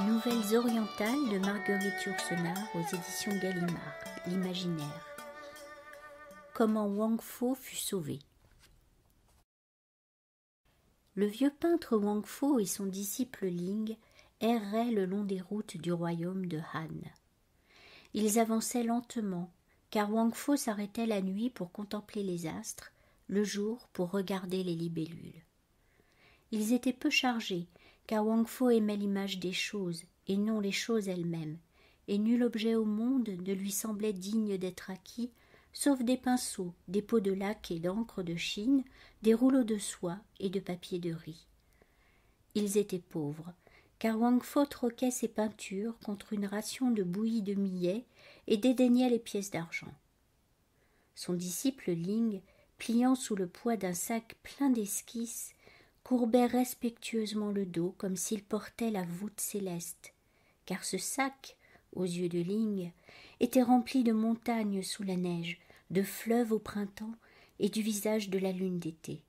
Nouvelles orientales de Marguerite Yourcenar aux éditions Gallimard. L'imaginaire. Comment Wang Fo fut sauvé. Le vieux peintre Wang Fo et son disciple Ling erraient le long des routes du royaume de Han. Ils avançaient lentement, car Wang Fo s'arrêtait la nuit pour contempler les astres, le jour pour regarder les libellules. Ils étaient peu chargés, car Wang Fo aimait l'image des choses, et non les choses elles-mêmes, et nul objet au monde ne lui semblait digne d'être acquis, sauf des pinceaux, des pots de laque et d'encre de Chine, des rouleaux de soie et de papier de riz. Ils étaient pauvres, car Wang Fo troquait ses peintures contre une ration de bouillie de millet et dédaignait les pièces d'argent. Son disciple Ling, pliant sous le poids d'un sac plein d'esquisses, courbait respectueusement le dos comme s'il portait la voûte céleste, car ce sac, aux yeux de Ling, était rempli de montagnes sous la neige, de fleuves au printemps et du visage de la lune d'été.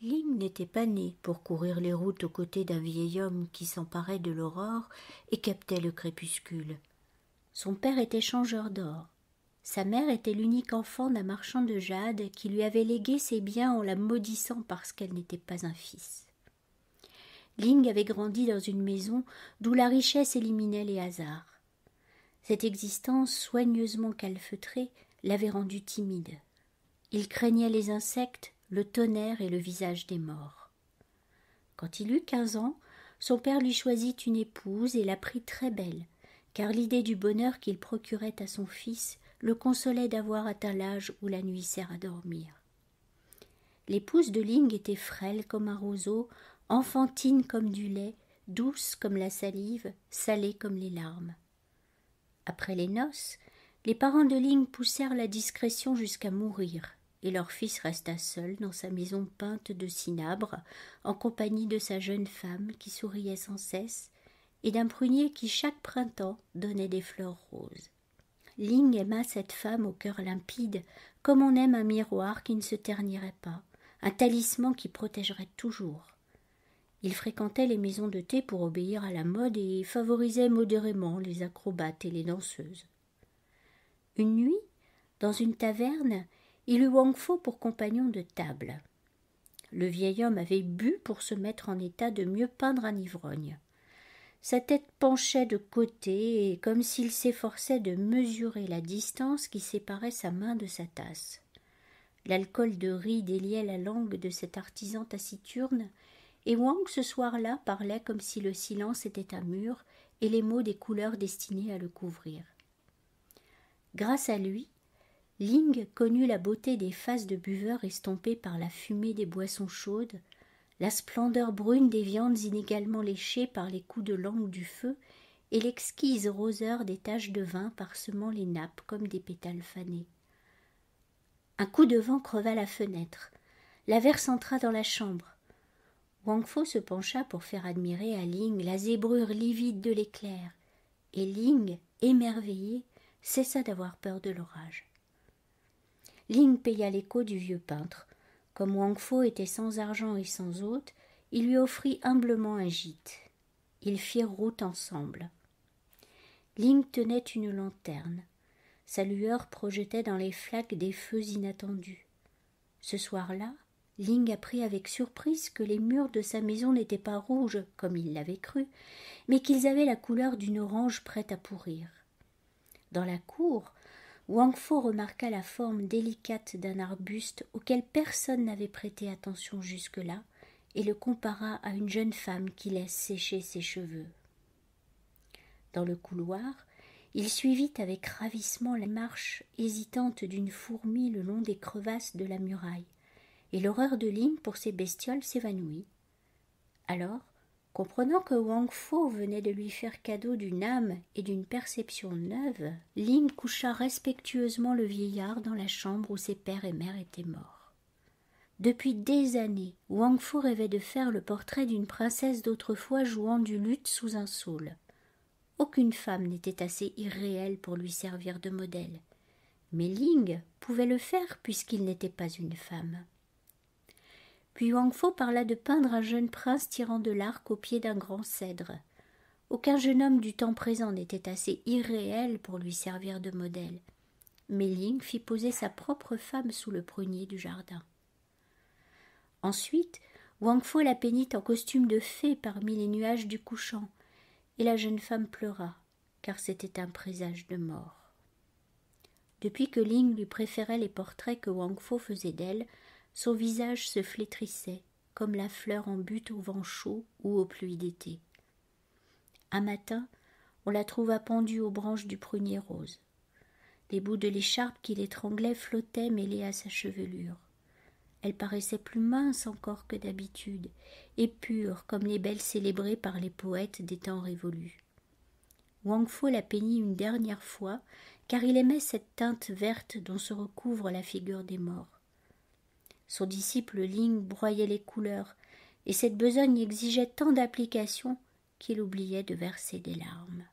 Ling n'était pas né pour courir les routes aux côtés d'un vieil homme qui s'emparait de l'aurore et captait le crépuscule. Son père était changeur d'or. Sa mère était l'unique enfant d'un marchand de jade qui lui avait légué ses biens en la maudissant parce qu'elle n'était pas un fils. Ling avait grandi dans une maison d'où la richesse éliminait les hasards. Cette existence soigneusement calfeutrée l'avait rendu timide. Il craignait les insectes, le tonnerre et le visage des morts. Quand il eut 15 ans, son père lui choisit une épouse et la prit très belle, car l'idée du bonheur qu'il procurait à son fils le consolait d'avoir atteint l'âge où la nuit sert à dormir. L'épouse de Ling était frêle comme un roseau, enfantine comme du lait, douce comme la salive, salée comme les larmes. Après les noces, les parents de Ling poussèrent la discrétion jusqu'à mourir, et leur fils resta seul dans sa maison peinte de cinabre, en compagnie de sa jeune femme qui souriait sans cesse, et d'un prunier qui chaque printemps donnait des fleurs roses. Ling aima cette femme au cœur limpide, comme on aime un miroir qui ne se ternirait pas, un talisman qui protégerait toujours. Il fréquentait les maisons de thé pour obéir à la mode et favorisait modérément les acrobates et les danseuses. Une nuit, dans une taverne, il eut Wang Fo pour compagnon de table. Le vieil homme avait bu pour se mettre en état de mieux peindre un ivrogne. Sa tête penchait de côté et comme s'il s'efforçait de mesurer la distance qui séparait sa main de sa tasse. L'alcool de riz déliait la langue de cet artisan taciturne, et Wang ce soir-là parlait comme si le silence était un mur et les mots des couleurs destinées à le couvrir. Grâce à lui, Ling connut la beauté des faces de buveurs estompées par la fumée des boissons chaudes, la splendeur brune des viandes inégalement léchées par les coups de langue du feu et l'exquise roseur des taches de vin parsemant les nappes comme des pétales fanés. Un coup de vent creva la fenêtre. L'averse entra dans la chambre. Wang Fo se pencha pour faire admirer à Ling la zébrure livide de l'éclair, et Ling, émerveillé, cessa d'avoir peur de l'orage. Ling paya l'écho du vieux peintre. Comme Wang Fo était sans argent et sans hôte, il lui offrit humblement un gîte. Ils firent route ensemble. Ling tenait une lanterne. Sa lueur projetait dans les flaques des feux inattendus. Ce soir-là, Ling apprit avec surprise que les murs de sa maison n'étaient pas rouges, comme il l'avait cru, mais qu'ils avaient la couleur d'une orange prête à pourrir. Dans la cour, Wang Fo remarqua la forme délicate d'un arbuste auquel personne n'avait prêté attention jusque-là et le compara à une jeune femme qui laisse sécher ses cheveux. Dans le couloir, il suivit avec ravissement la marche hésitante d'une fourmi le long des crevasses de la muraille, et l'horreur de Ling pour ces bestioles s'évanouit. Alors, comprenant que Wang Fo venait de lui faire cadeau d'une âme et d'une perception neuve, Ling coucha respectueusement le vieillard dans la chambre où ses père et mère étaient morts. Depuis des années, Wang Fo rêvait de faire le portrait d'une princesse d'autrefois jouant du luth sous un saule. Aucune femme n'était assez irréelle pour lui servir de modèle, mais Ling pouvait le faire puisqu'il n'était pas une femme. Puis Wang Fo parla de peindre un jeune prince tirant de l'arc au pied d'un grand cèdre. Aucun jeune homme du temps présent n'était assez irréel pour lui servir de modèle. Mais Ling fit poser sa propre femme sous le prunier du jardin. Ensuite, Wang Fo la peignit en costume de fée parmi les nuages du couchant, et la jeune femme pleura, car c'était un présage de mort. Depuis que Ling lui préférait les portraits que Wang Fo faisait d'elle, son visage se flétrissait, comme la fleur en butte au vent chaud ou aux pluies d'été. Un matin, on la trouva pendue aux branches du prunier rose. Les bouts de l'écharpe qui l'étranglait flottaient mêlés à sa chevelure. Elle paraissait plus mince encore que d'habitude, et pure comme les belles célébrées par les poètes des temps révolus. Wang Fo la peignit une dernière fois, car il aimait cette teinte verte dont se recouvre la figure des morts. Son disciple Ling broyait les couleurs, et cette besogne exigeait tant d'application qu'il oubliait de verser des larmes.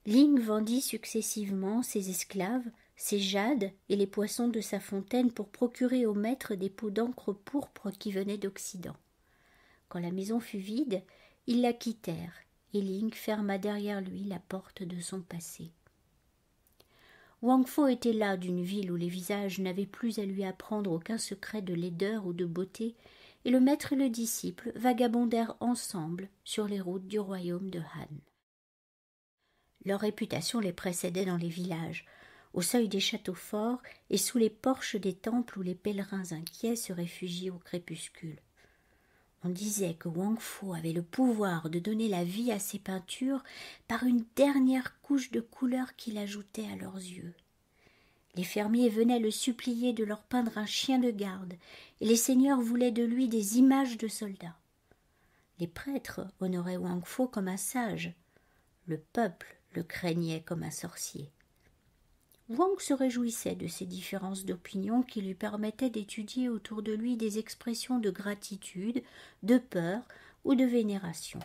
Ling vendit successivement ses esclaves, ses jades et les poissons de sa fontaine pour procurer au maître des pots d'encre pourpre qui venaient d'Occident. Quand la maison fut vide, ils la quittèrent, et Ling ferma derrière lui la porte de son passé. Wang Fo était là d'une ville où les visages n'avaient plus à lui apprendre aucun secret de laideur ou de beauté, et le maître et le disciple vagabondèrent ensemble sur les routes du royaume de Han. Leur réputation les précédait dans les villages, au seuil des châteaux forts et sous les porches des temples où les pèlerins inquiets se réfugient au crépuscule. On disait que Wang Fo avait le pouvoir de donner la vie à ses peintures par une dernière couche de couleur qu'il ajoutait à leurs yeux. Les fermiers venaient le supplier de leur peindre un chien de garde, et les seigneurs voulaient de lui des images de soldats. Les prêtres honoraient Wang Fo comme un sage. Le peuple le craignait comme un sorcier. Wang se réjouissait de ces différences d'opinion qui lui permettaient d'étudier autour de lui des expressions de gratitude, de peur ou de vénération.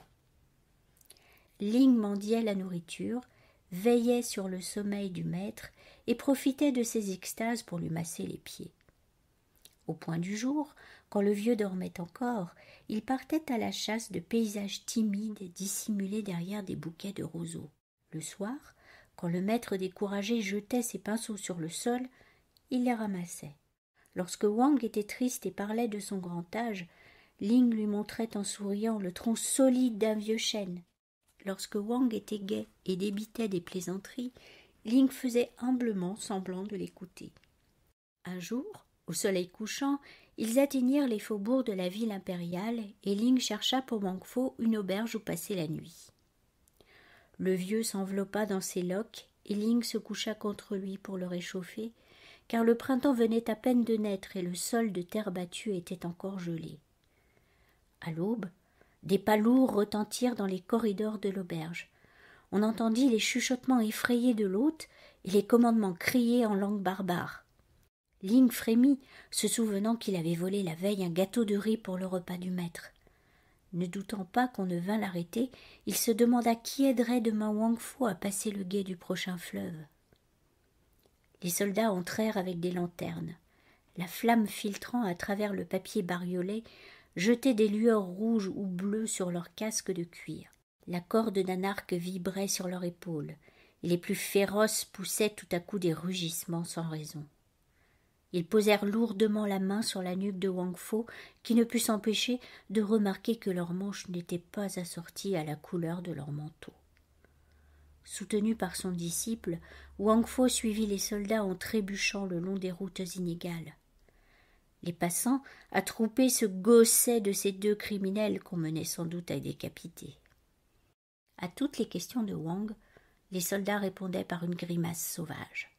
Ling mendiait la nourriture, veillait sur le sommeil du maître et profitait de ses extases pour lui masser les pieds. Au point du jour, quand le vieux dormait encore, il partait à la chasse de paysages timides dissimulés derrière des bouquets de roseaux. Le soir, quand le maître découragé jetait ses pinceaux sur le sol, il les ramassait. Lorsque Wang était triste et parlait de son grand âge, Ling lui montrait en souriant le tronc solide d'un vieux chêne. Lorsque Wang était gai et débitait des plaisanteries, Ling faisait humblement semblant de l'écouter. Un jour, au soleil couchant, ils atteignirent les faubourgs de la ville impériale et Ling chercha pour Wang Fo une auberge où passer la nuit. Le vieux s'enveloppa dans ses loques et Ling se coucha contre lui pour le réchauffer, car le printemps venait à peine de naître et le sol de terre battue était encore gelé. À l'aube, des pas lourds retentirent dans les corridors de l'auberge. On entendit les chuchotements effrayés de l'hôte et les commandements criés en langue barbare. Ling frémit, se souvenant qu'il avait volé la veille un gâteau de riz pour le repas du maître. Ne doutant pas qu'on ne vînt l'arrêter, il se demanda qui aiderait demain Wang Fo à passer le gué du prochain fleuve. Les soldats entrèrent avec des lanternes. La flamme filtrant à travers le papier bariolé jetait des lueurs rouges ou bleues sur leurs casques de cuir. La corde d'un arc vibrait sur leur épaule, et les plus féroces poussaient tout à coup des rugissements sans raison. Ils posèrent lourdement la main sur la nuque de Wang Fo, qui ne put s'empêcher de remarquer que leurs manches n'étaient pas assorties à la couleur de leur manteau. Soutenu par son disciple, Wang Fo suivit les soldats en trébuchant le long des routes inégales. Les passants, attroupés, se gaussaient de ces deux criminels qu'on menait sans doute à décapiter. À toutes les questions de Wang, les soldats répondaient par une grimace sauvage.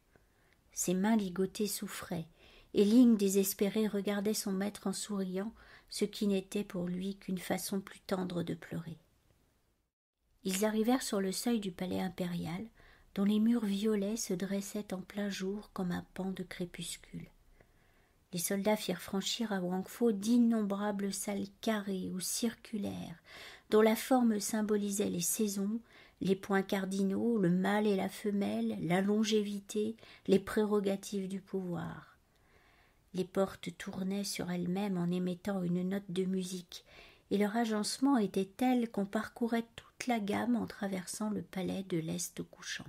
Ses mains ligotées souffraient, et Ling désespéré regardait son maître en souriant, ce qui n'était pour lui qu'une façon plus tendre de pleurer. Ils arrivèrent sur le seuil du palais impérial, dont les murs violets se dressaient en plein jour comme un pan de crépuscule. Les soldats firent franchir à Wang Fo d'innombrables salles carrées ou circulaires, dont la forme symbolisait les saisons, les points cardinaux, le mâle et la femelle, la longévité, les prérogatives du pouvoir. Les portes tournaient sur elles-mêmes en émettant une note de musique, et leur agencement était tel qu'on parcourait toute la gamme en traversant le palais de l'Est couchant.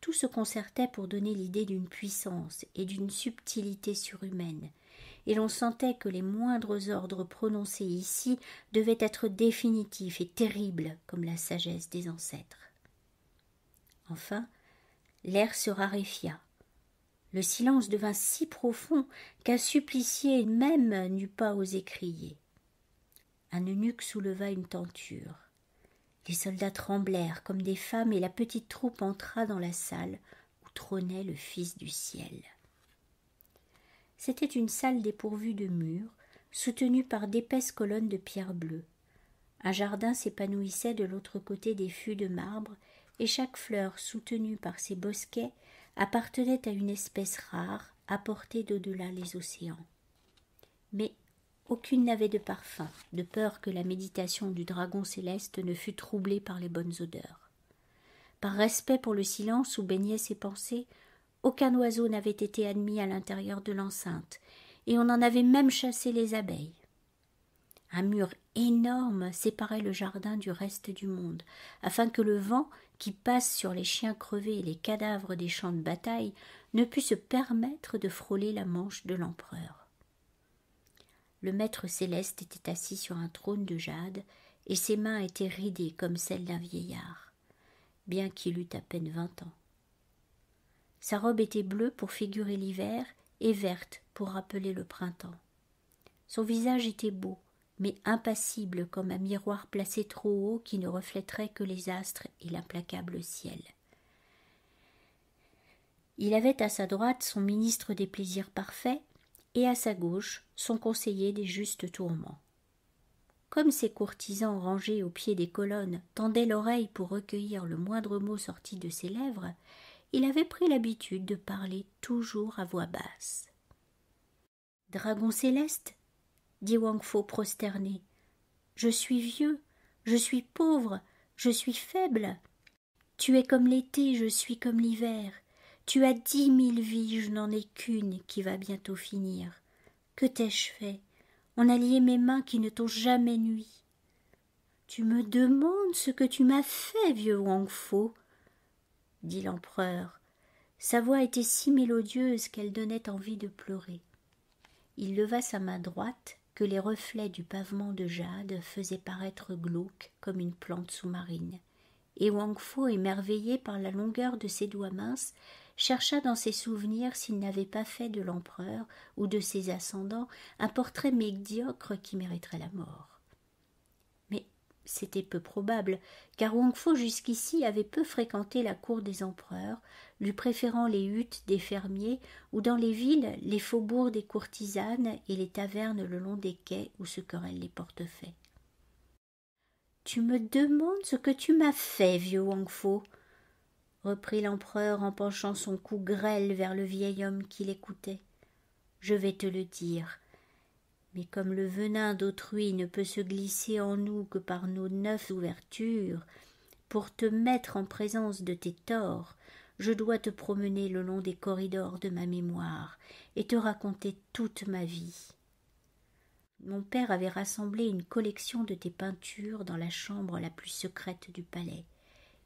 Tout se concertait pour donner l'idée d'une puissance et d'une subtilité surhumaine, et l'on sentait que les moindres ordres prononcés ici devaient être définitifs et terribles comme la sagesse des ancêtres. Enfin, l'air se raréfia. Le silence devint si profond qu'un supplicié même n'eût pas osé crier. Un eunuque souleva une tenture. Les soldats tremblèrent comme des femmes et la petite troupe entra dans la salle où trônait le Fils du ciel. C'était une salle dépourvue de murs, soutenue par d'épaisses colonnes de pierre bleue. Un jardin s'épanouissait de l'autre côté des fûts de marbre, et chaque fleur soutenue par ses bosquets appartenait à une espèce rare apportée d'au-delà les océans. Mais aucune n'avait de parfum, de peur que la méditation du dragon céleste ne fût troublée par les bonnes odeurs. Par respect pour le silence où baignaient ses pensées, aucun oiseau n'avait été admis à l'intérieur de l'enceinte, et on en avait même chassé les abeilles. Un mur énorme séparait le jardin du reste du monde, afin que le vent, qui passe sur les chiens crevés et les cadavres des champs de bataille, ne pût se permettre de frôler la manche de l'empereur. Le maître céleste était assis sur un trône de jade, et ses mains étaient ridées comme celles d'un vieillard, bien qu'il eût à peine 20 ans. Sa robe était bleue pour figurer l'hiver et verte pour rappeler le printemps. Son visage était beau, mais impassible comme un miroir placé trop haut qui ne reflèterait que les astres et l'implacable ciel. Il avait à sa droite son ministre des plaisirs parfaits et à sa gauche son conseiller des justes tourments. Comme ces courtisans rangés au pied des colonnes tendaient l'oreille pour recueillir le moindre mot sorti de ses lèvres, il avait pris l'habitude de parler toujours à voix basse. « Dragon céleste, dit Wang Fo prosterné, je suis vieux, je suis pauvre, je suis faible. Tu es comme l'été, je suis comme l'hiver. Tu as 10 000 vies, je n'en ai qu'une qui va bientôt finir. Que t'ai-je fait? On a lié mes mains qui ne t'ont jamais nui. Tu me demandes ce que tu m'as fait, vieux Wang Fo, dit l'empereur. Sa voix était si mélodieuse qu'elle donnait envie de pleurer. Il leva sa main droite que les reflets du pavement de jade faisaient paraître glauque comme une plante sous-marine, et Wang Fo, émerveillé par la longueur de ses doigts minces, chercha dans ses souvenirs s'il n'avait pas fait de l'empereur ou de ses ascendants un portrait médiocre qui mériterait la mort. Mais c'était peu probable, car Wang Fo jusqu'ici avait peu fréquenté la cour des empereurs, lui préférant les huttes des fermiers ou dans les villes les faubourgs des courtisanes et les tavernes le long des quais où se querellent les portefaix. « Tu me demandes ce que tu m'as fait, vieux Wang Fo, reprit l'empereur en penchant son cou grêle vers le vieil homme qui l'écoutait. Je vais te le dire. Mais comme le venin d'autrui ne peut se glisser en nous que par nos 9 ouvertures, pour te mettre en présence de tes torts, je dois te promener le long des corridors de ma mémoire et te raconter toute ma vie. Mon père avait rassemblé une collection de tes peintures dans la chambre la plus secrète du palais,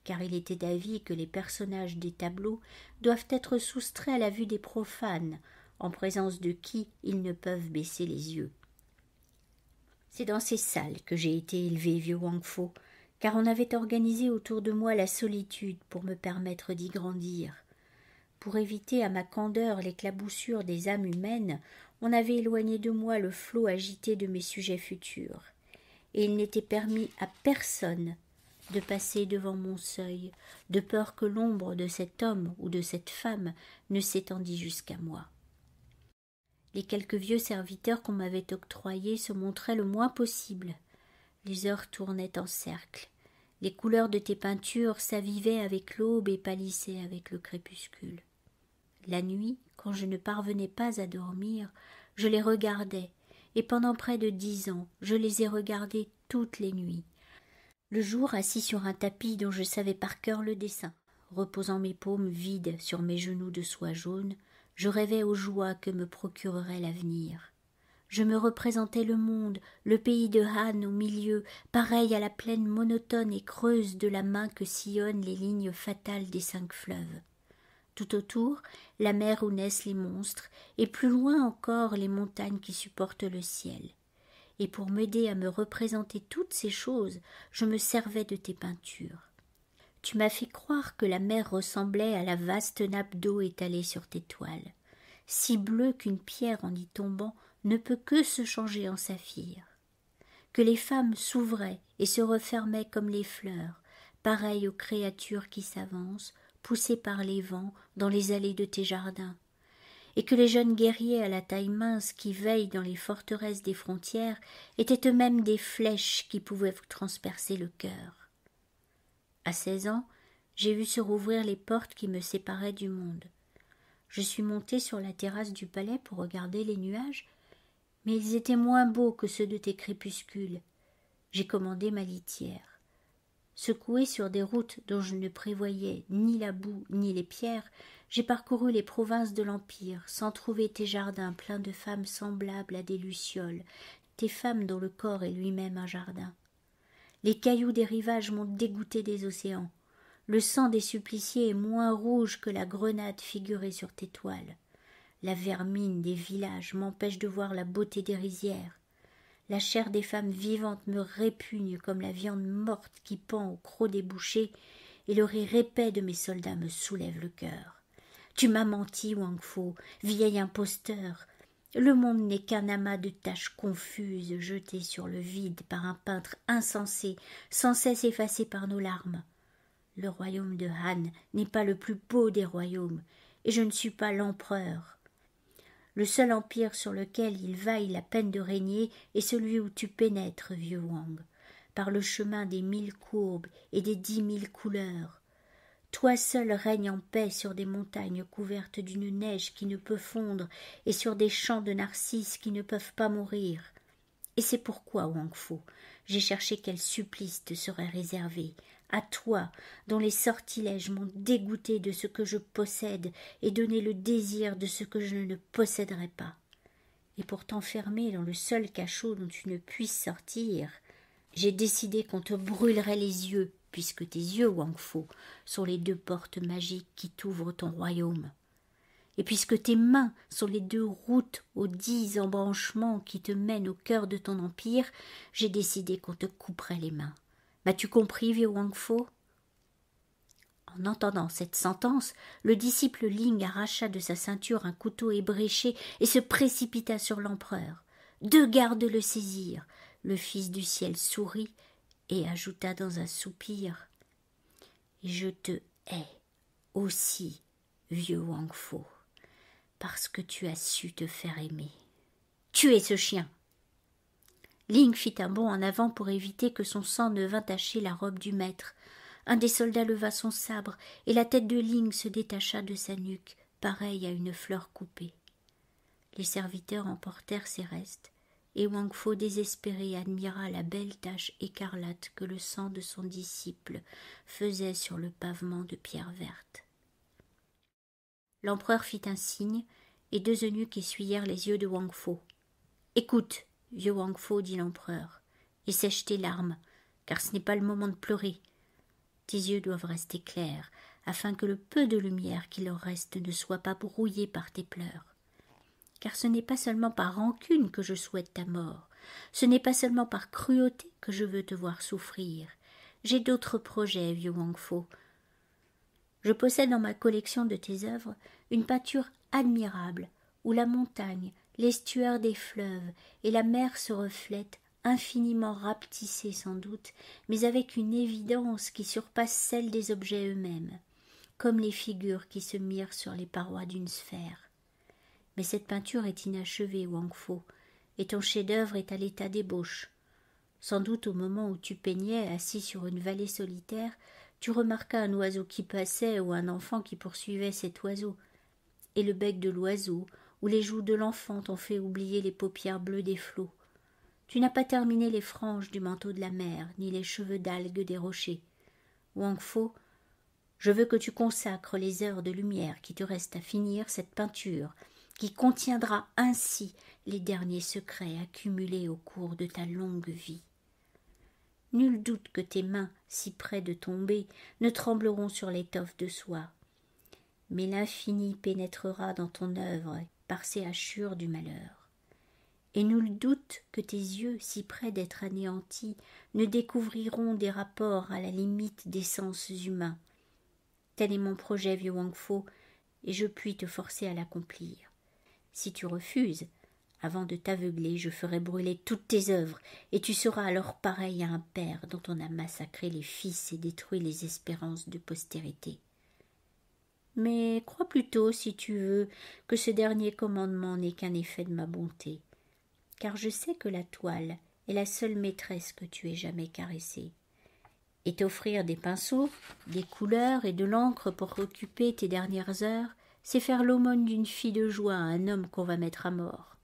car il était d'avis que les personnages des tableaux doivent être soustraits à la vue des profanes, en présence de qui ils ne peuvent baisser les yeux. C'est dans ces salles que j'ai été élevé, vieux Wang Fo, car on avait organisé autour de moi la solitude pour me permettre d'y grandir. Pour éviter à ma candeur l'éclaboussure des âmes humaines, on avait éloigné de moi le flot agité de mes sujets futurs, et il n'était permis à personne de passer devant mon seuil, de peur que l'ombre de cet homme ou de cette femme ne s'étendît jusqu'à moi. Les quelques vieux serviteurs qu'on m'avait octroyés se montraient le moins possible. Les heures tournaient en cercle. Les couleurs de tes peintures s'avivaient avec l'aube et pâlissaient avec le crépuscule. La nuit, quand je ne parvenais pas à dormir, je les regardais, et pendant près de 10 ans, je les ai regardés toutes les nuits. Le jour, assis sur un tapis dont je savais par cœur le dessin, reposant mes paumes vides sur mes genoux de soie jaune, Je rêvais aux joies que me procurerait l'avenir. Je me représentais le monde, le pays de Han au milieu, pareil à la plaine monotone et creuse de la main que sillonnent les lignes fatales des 5 fleuves. Tout autour, la mer où naissent les monstres, et plus loin encore les montagnes qui supportent le ciel. Et pour m'aider à me représenter toutes ces choses, je me servais de tes peintures. Tu m'as fait croire que la mer ressemblait à la vaste nappe d'eau étalée sur tes toiles, si bleue qu'une pierre en y tombant ne peut que se changer en saphir, que les femmes s'ouvraient et se refermaient comme les fleurs, pareilles aux créatures qui s'avancent, poussées par les vents, dans les allées de tes jardins, et que les jeunes guerriers à la taille mince qui veillent dans les forteresses des frontières étaient eux-mêmes des flèches qui pouvaient vous transpercer le cœur. À 16 ans, j'ai vu se rouvrir les portes qui me séparaient du monde. Je suis montée sur la terrasse du palais pour regarder les nuages, mais ils étaient moins beaux que ceux de tes crépuscules. J'ai commandé ma litière. Secouée sur des routes dont je ne prévoyais ni la boue ni les pierres, j'ai parcouru les provinces de l'Empire, sans trouver tes jardins pleins de femmes semblables à des lucioles, tes femmes dont le corps est lui-même un jardin. Les cailloux des rivages m'ont dégoûté des océans. Le sang des suppliciés est moins rouge que la grenade figurée sur tes toiles. La vermine des villages m'empêche de voir la beauté des rizières. La chair des femmes vivantes me répugne comme la viande morte qui pend au croc des bouchers, et le rire épais de mes soldats me soulève le cœur. Tu m'as menti, Wang Fo, vieil imposteur. Le monde n'est qu'un amas de taches confuses jetées sur le vide par un peintre insensé, sans cesse effacé par nos larmes. Le royaume de Han n'est pas le plus beau des royaumes, et je ne suis pas l'empereur. Le seul empire sur lequel il vaille la peine de régner est celui où tu pénètres, vieux Wang, par le chemin des 1000 courbes et des 10 000 couleurs. Toi seul règnes en paix sur des montagnes couvertes d'une neige qui ne peut fondre et sur des champs de narcisses qui ne peuvent pas mourir. Et c'est pourquoi, Wang Fo, j'ai cherché quel supplice te serait réservé, à toi, dont les sortilèges m'ont dégoûté de ce que je possède et donné le désir de ce que je ne posséderai pas. Et pour t'enfermer dans le seul cachot dont tu ne puisses sortir, j'ai décidé qu'on te brûlerait les yeux, puisque tes yeux, Wang Fo, sont les 2 portes magiques qui t'ouvrent ton royaume. Et puisque tes mains sont les 2 routes aux 10 embranchements qui te mènent au cœur de ton empire, j'ai décidé qu'on te couperait les mains. M'as-tu compris, vieux Wang Fo ? En entendant cette sentence, le disciple Ling arracha de sa ceinture un couteau ébréché et se précipita sur l'empereur. 2 gardes le saisirent. Le fils du ciel sourit et ajouta dans un soupir « Je te hais aussi, vieux Wang Fo, parce que tu as su te faire aimer. Tuez ce chien !» Ling fit un bond en avant pour éviter que son sang ne vînt tacher la robe du maître. Un des soldats leva son sabre, et la tête de Ling se détacha de sa nuque, pareille à une fleur coupée. Les serviteurs emportèrent ses restes, et Wang Fo désespéré admira la belle tache écarlate que le sang de son disciple faisait sur le pavement de pierre verte. L'empereur fit un signe, et 2 eunuques essuyèrent les yeux de Wang Fo. « Écoute, vieux Wang Fo, dit l'empereur, et sèche tes larmes, car ce n'est pas le moment de pleurer. Tes yeux doivent rester clairs, afin que le peu de lumière qui leur reste ne soit pas brouillé par tes pleurs. Car ce n'est pas seulement par rancune que je souhaite ta mort, ce n'est pas seulement par cruauté que je veux te voir souffrir. J'ai d'autres projets, vieux Wang Fo. Je possède dans ma collection de tes œuvres une peinture admirable, où la montagne, l'estuaire des fleuves et la mer se reflètent, infiniment rapetissés sans doute, mais avec une évidence qui surpasse celle des objets eux-mêmes, comme les figures qui se mirent sur les parois d'une sphère. Mais cette peinture est inachevée, Wang Fo, et ton chef-d'œuvre est à l'état d'ébauche. Sans doute au moment où tu peignais, assis sur une vallée solitaire, tu remarquas un oiseau qui passait ou un enfant qui poursuivait cet oiseau, et le bec de l'oiseau ou les joues de l'enfant t'ont fait oublier les paupières bleues des flots. Tu n'as pas terminé les franges du manteau de la mer, ni les cheveux d'algues des rochers. Wang Fo, Je veux que tu consacres les heures de lumière qui te restent à finir cette peinture, qui contiendra ainsi les derniers secrets accumulés au cours de ta longue vie. Nul doute que tes mains, si près de tomber, ne trembleront sur l'étoffe de soie. Mais l'infini pénétrera dans ton œuvre par ses hachures du malheur. Et nul doute que tes yeux, si près d'être anéantis, ne découvriront des rapports à la limite des sens humains. Tel est mon projet, vieux Wang Fo, et je puis te forcer à l'accomplir. Si tu refuses, avant de t'aveugler, je ferai brûler toutes tes œuvres, et tu seras alors pareil à un père dont on a massacré les fils et détruit les espérances de postérité. Mais crois plutôt, si tu veux, que ce dernier commandement n'est qu'un effet de ma bonté, car je sais que la toile est la seule maîtresse que tu aies jamais caressée. Et t'offrir des pinceaux, des couleurs et de l'encre pour occuper tes dernières heures, c'est faire l'aumône d'une fille de joie à un homme qu'on va mettre à mort.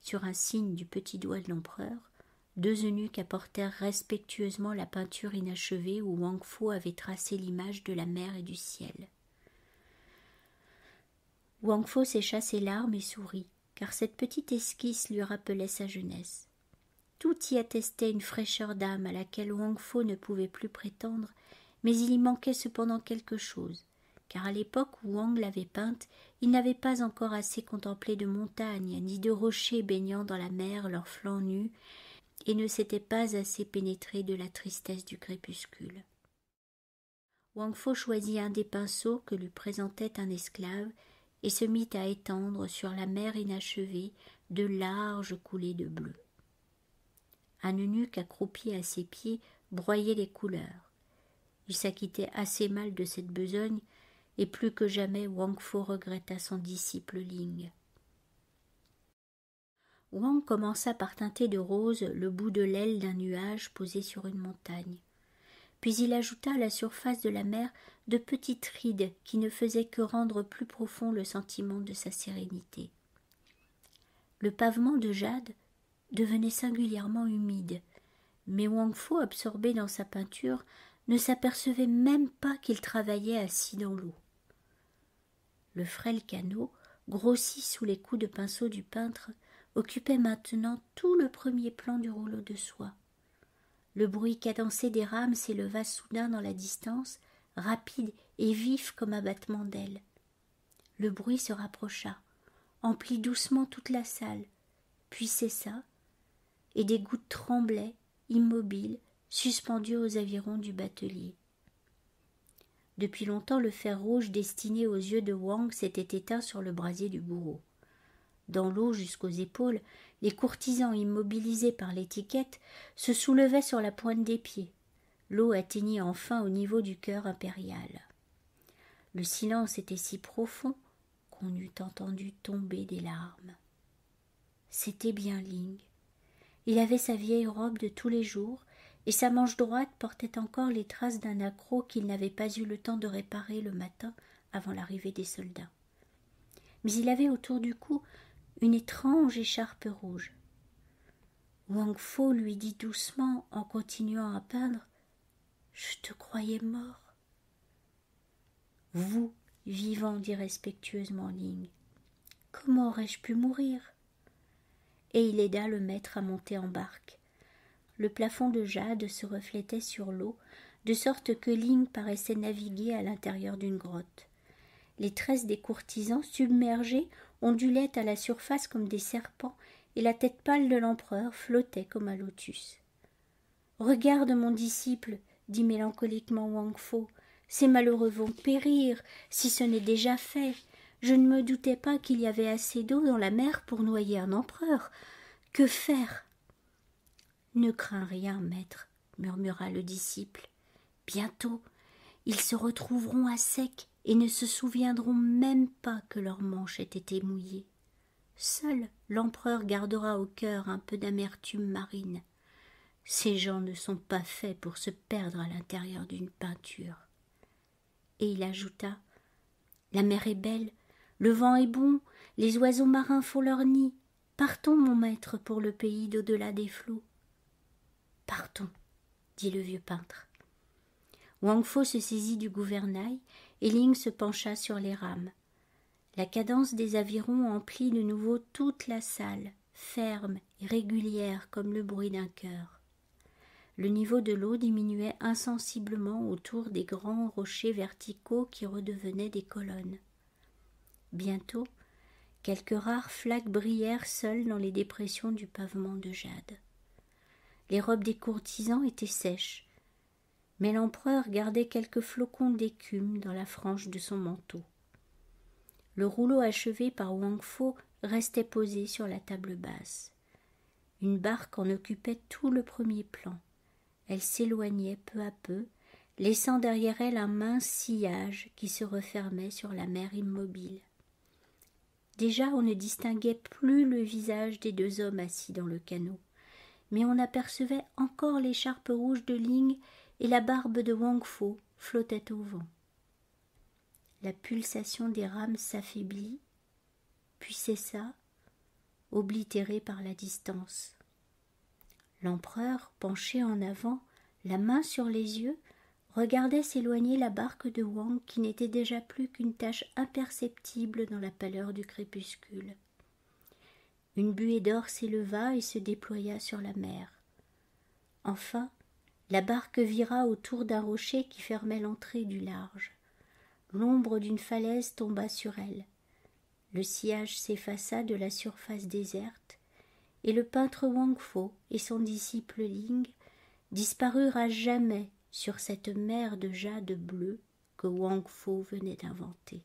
Sur un signe du petit doigt de l'empereur, deux eunuques apportèrent respectueusement la peinture inachevée où Wang Fo avait tracé l'image de la mer et du ciel. Wang Fo sécha ses larmes et sourit, car cette petite esquisse lui rappelait sa jeunesse. Tout y attestait une fraîcheur d'âme à laquelle Wang Fo ne pouvait plus prétendre, mais il y manquait cependant quelque chose, car à l'époque où Wang l'avait peinte, il n'avait pas encore assez contemplé de montagnes, ni de rochers baignant dans la mer leurs flancs nus, et ne s'était pas assez pénétré de la tristesse du crépuscule. Wang Fo choisit un des pinceaux que lui présentait un esclave, et se mit à étendre sur la mer inachevée de larges coulées de bleu. Un eunuque accroupi à ses pieds broyait les couleurs. Il s'acquittait assez mal de cette besogne, et plus que jamais Wang Fo regretta son disciple Ling. Wang commença par teinter de rose le bout de l'aile d'un nuage posé sur une montagne. Puis il ajouta à la surface de la mer de petites rides qui ne faisaient que rendre plus profond le sentiment de sa sérénité. Le pavement de jade devenait singulièrement humide, mais Wang Fo, absorbé dans sa peinture, ne s'apercevait même pas qu'il travaillait assis dans l'eau. Le frêle canot, grossi sous les coups de pinceau du peintre, occupait maintenant tout le premier plan du rouleau de soie. Le bruit cadencé des rames s'éleva soudain dans la distance, rapide et vif comme un battement d'ailes. Le bruit se rapprocha, emplit doucement toute la salle, puis cessa, et des gouttes tremblaient, immobiles, suspendues aux avirons du batelier. Depuis longtemps, le fer rouge destiné aux yeux de Wang s'était éteint sur le brasier du bourreau. Dans l'eau jusqu'aux épaules, les courtisans immobilisés par l'étiquette se soulevaient sur la pointe des pieds. L'eau atteignit enfin au niveau du cœur impérial. Le silence était si profond qu'on eût entendu tomber des larmes. C'était bien Ling. Il avait sa vieille robe de tous les jours, et sa manche droite portait encore les traces d'un accroc qu'il n'avait pas eu le temps de réparer le matin avant l'arrivée des soldats. Mais il avait autour du cou une étrange écharpe rouge. Wang Fo lui dit doucement, en continuant à peindre, « Je te croyais mort. »« Vous, vivant, dit respectueusement Ling. « Comment aurais-je pu mourir ?» Et il aida le maître à monter en barque. Le plafond de jade se reflétait sur l'eau, de sorte que Ling paraissait naviguer à l'intérieur d'une grotte. Les tresses des courtisans, submergés, ondulaient à la surface comme des serpents, et la tête pâle de l'empereur flottait comme un lotus. « Regarde, mon disciple, dit mélancoliquement Wang Fo, ces malheureux vont périr, si ce n'est déjà fait. Je ne me doutais pas qu'il y avait assez d'eau dans la mer pour noyer un empereur. Que faire ?» « Ne crains rien, maître, murmura le disciple. Bientôt, ils se retrouveront à sec et ne se souviendront même pas que leurs manches aient été mouillées. Seul l'empereur gardera au cœur un peu d'amertume marine. Ces gens ne sont pas faits pour se perdre à l'intérieur d'une peinture. » Et il ajouta, « La mer est belle, le vent est bon, les oiseaux marins font leur nid. Partons, mon maître, pour le pays d'au-delà des flots. » « Partons, dit le vieux peintre. Wang Fo se saisit du gouvernail et Ling se pencha sur les rames. La cadence des avirons emplit de nouveau toute la salle, ferme et régulière comme le bruit d'un cœur. Le niveau de l'eau diminuait insensiblement autour des grands rochers verticaux qui redevenaient des colonnes. Bientôt, quelques rares flaques brillèrent seules dans les dépressions du pavement de jade. Les robes des courtisans étaient sèches, mais l'empereur gardait quelques flocons d'écume dans la frange de son manteau. Le rouleau achevé par Wang Fo restait posé sur la table basse. Une barque en occupait tout le premier plan. Elle s'éloignait peu à peu, laissant derrière elle un mince sillage qui se refermait sur la mer immobile. Déjà on ne distinguait plus le visage des deux hommes assis dans le canot, mais on apercevait encore l'écharpe rouge de Ling et la barbe de Wang Fo flottait au vent. La pulsation des rames s'affaiblit, puis cessa, oblitérée par la distance. L'empereur, penché en avant, la main sur les yeux, regardait s'éloigner la barque de Wang qui n'était déjà plus qu'une tache imperceptible dans la pâleur du crépuscule. Une buée d'or s'éleva et se déploya sur la mer. Enfin, la barque vira autour d'un rocher qui fermait l'entrée du large. L'ombre d'une falaise tomba sur elle. Le sillage s'effaça de la surface déserte, et le peintre Wang Fo et son disciple Ling disparurent à jamais sur cette mer de jade bleu que Wang Fo venait d'inventer.